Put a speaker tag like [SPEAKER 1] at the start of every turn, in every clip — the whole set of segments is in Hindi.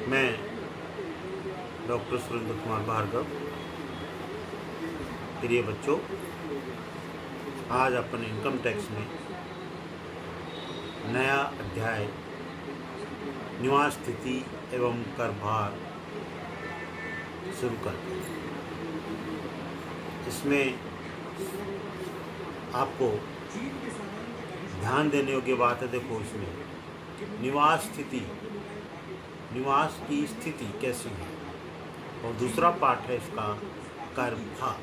[SPEAKER 1] मैं डॉक्टर सुरेंद्र कुमार भार्गव। प्रिय बच्चों, आज अपन इनकम टैक्स में नया अध्याय निवास तिथि एवं कर भार शुरू करते हैं। इसमें आपको ध्यान देने योग्य बात है। देखो, इसमें निवास स्थिति, निवास की स्थिति कैसी है, और दूसरा पार्ट है इसका कर भार।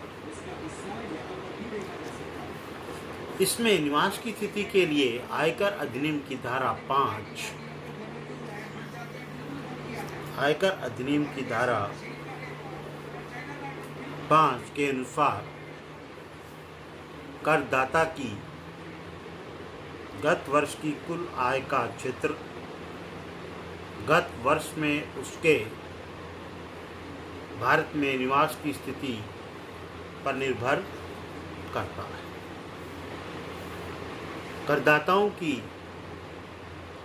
[SPEAKER 1] इसमें निवास की स्थिति के लिए आयकर अधिनियम की धारा 5, आयकर अधिनियम की धारा 5 के अनुसार करदाता की गत वर्ष की कुल आय का क्षेत्र गत वर्ष में उसके भारत में निवास की स्थिति पर निर्भर करता है। करदाताओं की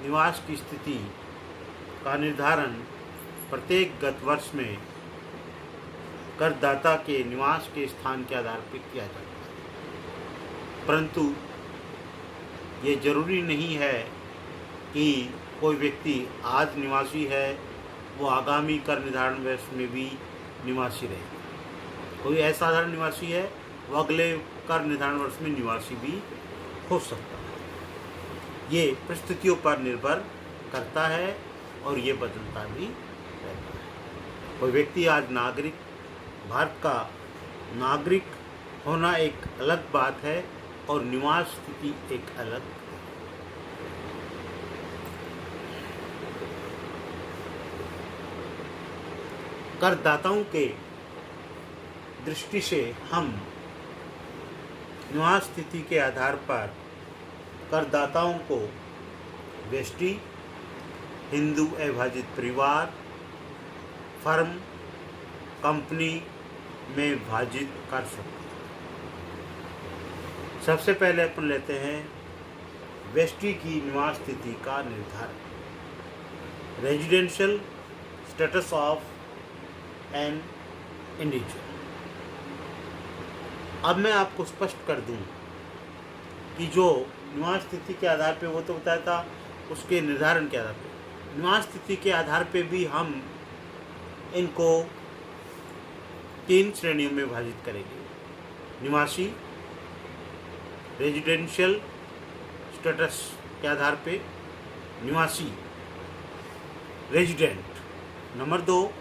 [SPEAKER 1] निवास की स्थिति का निर्धारण प्रत्येक गत वर्ष में करदाता के निवास के स्थान के आधार पर किया जाता है, परंतु ये जरूरी नहीं है कि कोई व्यक्ति आज निवासी है वो आगामी कर निर्धारण वर्ष में भी निवासी रहेगा। कोई असाधारण निवासी है वो अगले कर निर्धारण वर्ष में निवासी भी हो सकता है। ये परिस्थितियों पर निर्भर करता है और ये बदलता भी रहता है। कोई व्यक्ति आज भारत का नागरिक होना एक अलग बात है और निवास स्थिति एक अलग है। करदाताओं के दृष्टि से हम निवास स्थिति के आधार पर करदाताओं को व्यष्टि, हिंदू अविभाजित परिवार, फर्म, कंपनी में विभाजित कर सकते हैं। सबसे पहले अपन लेते हैं व्यष्टि की निवास स्थिति का निर्धारण। Residential status of an individual. अब मैं आपको स्पष्ट कर दूं कि जो निवास स्थिति के आधार पे वो तो बताया था, उसके निर्धारण के आधार पे, निवास स्थिति के आधार पे भी हम इनको 3 श्रेणियों में विभाजित करेंगे। निवासी, रेजिडेंशियल स्टेटस के आधार पे निवासी, रेजिडेंट। नंबर 2,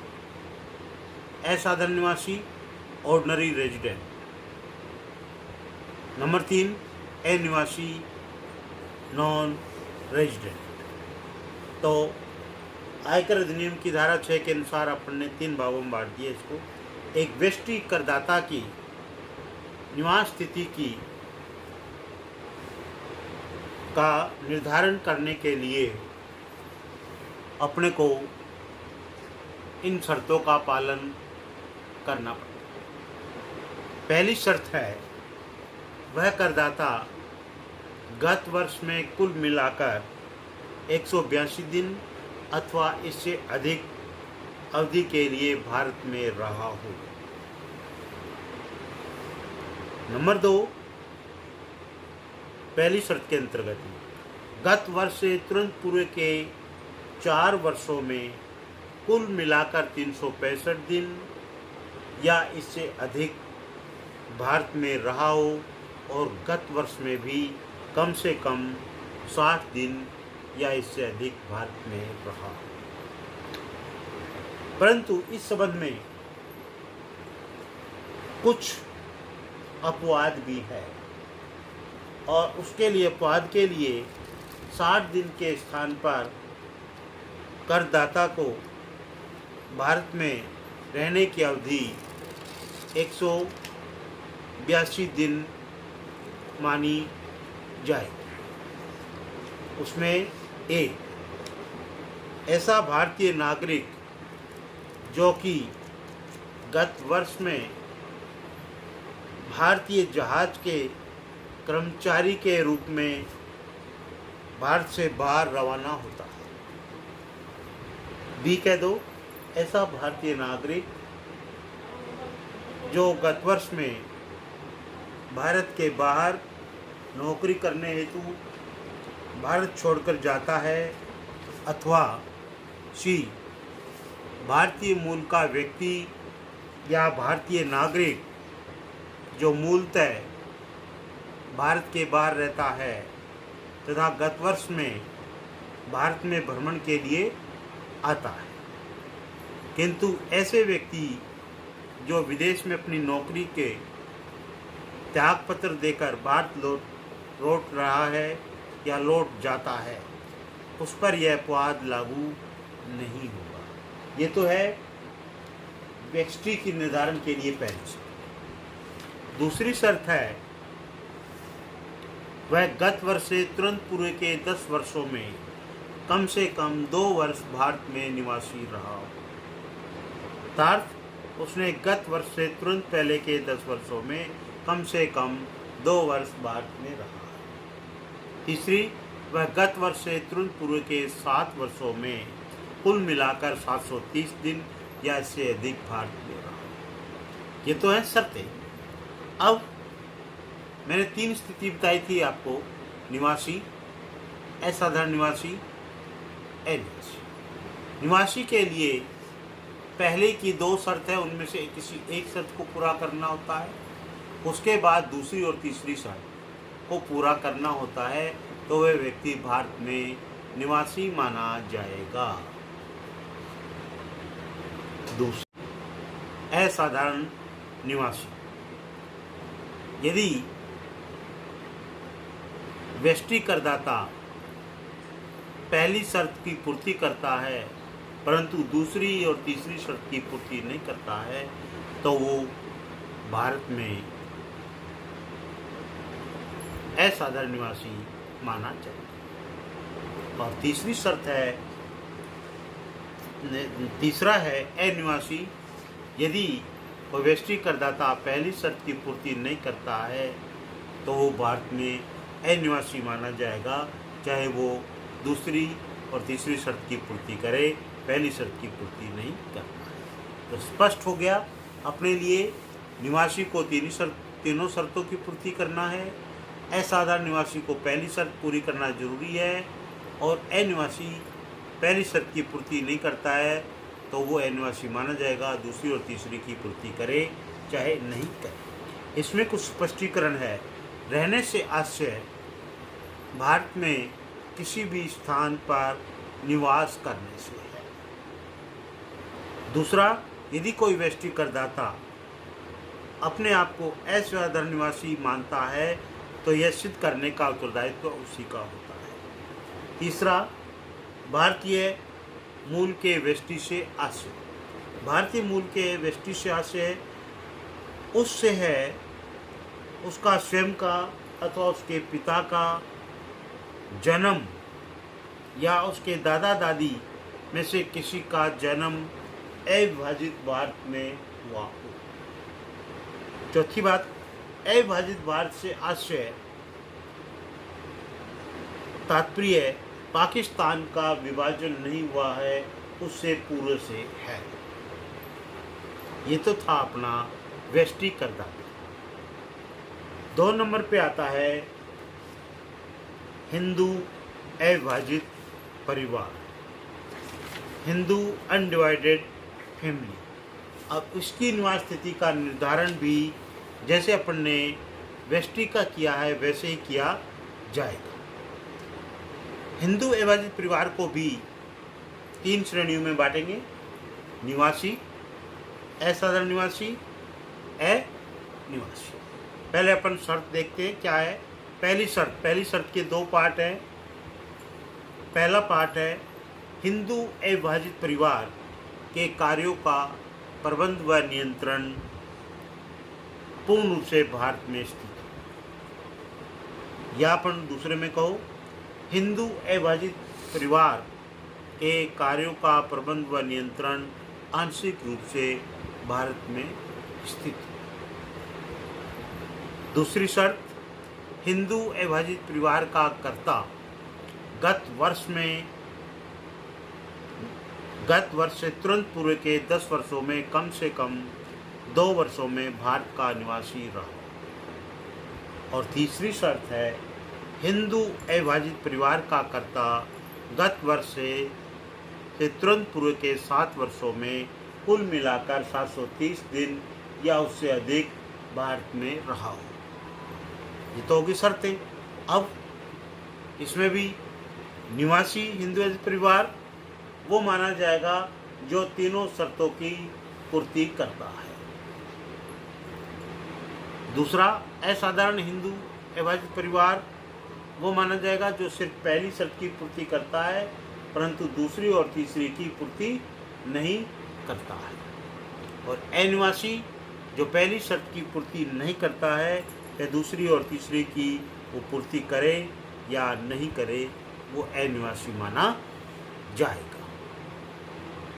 [SPEAKER 1] असाधारण निवासी, ऑर्डिनरी रेजिडेंट। नंबर 3, अनिवासी, नॉन रेजिडेंट। तो आयकर अधिनियम की धारा 6 के अनुसार अपन ने 3 भागों में बांट दिया इसको। एक व्यष्टि करदाता की निवास स्थिति की का निर्धारण करने के लिए अपने को इन शर्तों का पालन करना पड़ता है। पहली शर्त है वह करदाता गत वर्ष में कुल मिलाकर 182 दिन अथवा इससे अधिक अवधि के लिए भारत में रहा हो। नंबर 2, पहली शर्त के अंतर्गत गत वर्ष से तुरंत पूर्व के 4 वर्षों में कुल मिलाकर 365 दिन या इससे अधिक भारत में रहा हो और गत वर्ष में भी कम से कम 60 दिन या इससे अधिक भारत में रहा हो। परंतु इस संबंध में कुछ अपवाद भी है, और उसके लिए अपवाद के लिए 60 दिन के स्थान पर करदाता को भारत में रहने की अवधि 182 दिन मानी जाए। उसमें ऐसा भारतीय नागरिक जो कि गत वर्ष में भारतीय जहाज के कर्मचारी के रूप में भारत से बाहर रवाना होता है। बी कह दो, ऐसा भारतीय नागरिक जो गत वर्ष में भारत के बाहर नौकरी करने हेतु भारत छोड़कर जाता है, अथवा सी भारतीय मूल का व्यक्ति या भारतीय नागरिक जो मूलतः भारत के बाहर रहता है तथा गत वर्ष में भारत में भ्रमण के लिए आता है, किंतु ऐसे व्यक्ति जो विदेश में अपनी नौकरी के त्यागपत्र देकर भारत लौट रहा है या लौट जाता है, उस पर यह अपवाद लागू नहीं होगा। ये तो है व्यक्ति के निर्धारण के लिए पहली शर्त। दूसरी शर्त है वह गत वर्ष से तुरंत पूर्व के 10 वर्षों में कम से कम 2 वर्ष भारत में निवासी रहा हो। अर्थात उसने गत वर्ष से तुरंत पहले के 10 वर्षों में कम से कम 2 वर्ष भारत में रहा है। तीसरी, वह गत वर्ष से तुरंत पूर्व के 7 वर्षों में कुल मिलाकर 730 दिन या इससे अधिक भारत में रहा है। ये तो है शर्तें। अब मैंने 3 स्थिति बताई थी आपको, निवासी, असाधारण निवासी, अनिवासी। निवासी के लिए पहले की 2 शर्त है, उनमें से किसी एक शर्त को पूरा करना होता है, उसके बाद दूसरी और तीसरी शर्त को पूरा करना होता है, तो वह व्यक्ति भारत में निवासी माना जाएगा। दूसरा, असाधारण निवासी। यदि व्यष्टि करदाता पहली शर्त की पूर्ति करता है परंतु दूसरी और तीसरी शर्त की पूर्ति नहीं करता है, तो वो भारत में असाधारण निवासी माना जाएगा। और तीसरी शर्त है, तीसरा है अनिवासी। यदि कोई व्यष्टि करदाता पहली शर्त की पूर्ति नहीं करता है तो वो भारत में अनिवासी माना जाएगा, चाहे वो दूसरी और तीसरी शर्त की पूर्ति करे, पहली शर्त की पूर्ति नहीं करता है। तो स्पष्ट हो गया अपने लिए, निवासी को तीनों शर्तों की पूर्ति करना है, असाधारण निवासी को पहली शर्त पूरी करना जरूरी है, और अनिवासी पहली शर्त की पूर्ति नहीं करता है तो वो अनिवासी माना जाएगा, दूसरी और तीसरी की पूर्ति करे चाहे नहीं करे। इसमें कुछ स्पष्टीकरण है। रहने से आशय भारत में किसी भी स्थान पर निवास करने से है। दूसरा, यदि कोई व्यष्टि करदाता अपने आप को असाधारण निवासी मानता है तो यह सिद्ध करने का उत्तरदायित्व तो उसी का होता है। तीसरा, भारतीय मूल के व्यष्टि से आशय। भारतीय मूल के व्यष्टि से आशय उससे है उसका स्वयं का अथवा उसके पिता का जन्म या उसके दादा दादी में से किसी का जन्म अविभाजित भारत में हुआ हो। चौथी बात, अविभाजित भारत से आशय तात्पर्य पाकिस्तान का विभाजन नहीं हुआ है, उससे पूर्व से है। ये तो था अपना व्यष्टि करदाता। 2 नंबर पे आता है हिंदू अविभाजित परिवार, हिंदू अनडिवाइडेड फैमिली। अब इसकी निवास स्थिति का निर्धारण भी जैसे अपन ने व्यष्टि का किया है वैसे ही किया जाएगा। हिंदू अविभाजित परिवार को भी 3 श्रेणियों में बांटेंगे, निवासी, असाधारण निवासी, अनिवासी। पहले अपन शर्त देखते हैं क्या है। पहली शर्त के 2 पार्ट हैं। पहला पार्ट है हिंदू अविभाजित परिवार के कार्यों का प्रबंध व नियंत्रण पूर्ण रूप से भारत में स्थित है। या अपन दूसरे में कहो, हिंदू अविभाजित परिवार के कार्यों का प्रबंध व नियंत्रण आंशिक रूप से भारत में स्थित है। दूसरी शर्त, हिंदू अविभाजित परिवार का कर्ता गत वर्ष में गत वर्ष से तुरंत पूर्व के 10 वर्षों में कम से कम 2 वर्षों में भारत का निवासी रहा। और तीसरी शर्त है, हिंदू अविभाजित परिवार का कर्ता गत वर्ष से तुरंत पूर्व के 7 वर्षों में कुल मिलाकर 730 दिन या उससे अधिक भारत में रहा हो। ये तो होगी शर्तें। अब इसमें भी निवासी हिंदू अविभाजित परिवार वो माना जाएगा जो तीनों शर्तों की पूर्ति करता है। दूसरा, असाधारण हिंदू अविभाजित परिवार वो माना जाएगा जो सिर्फ पहली शर्त की पूर्ति करता है परंतु दूसरी और तीसरी की पूर्ति नहीं करता है। और अनिवासी जो पहली शर्त की पूर्ति नहीं करता है या दूसरी और तीसरी की वो पूर्ति करे या नहीं करे, वो अनिवासी माना जाएगा।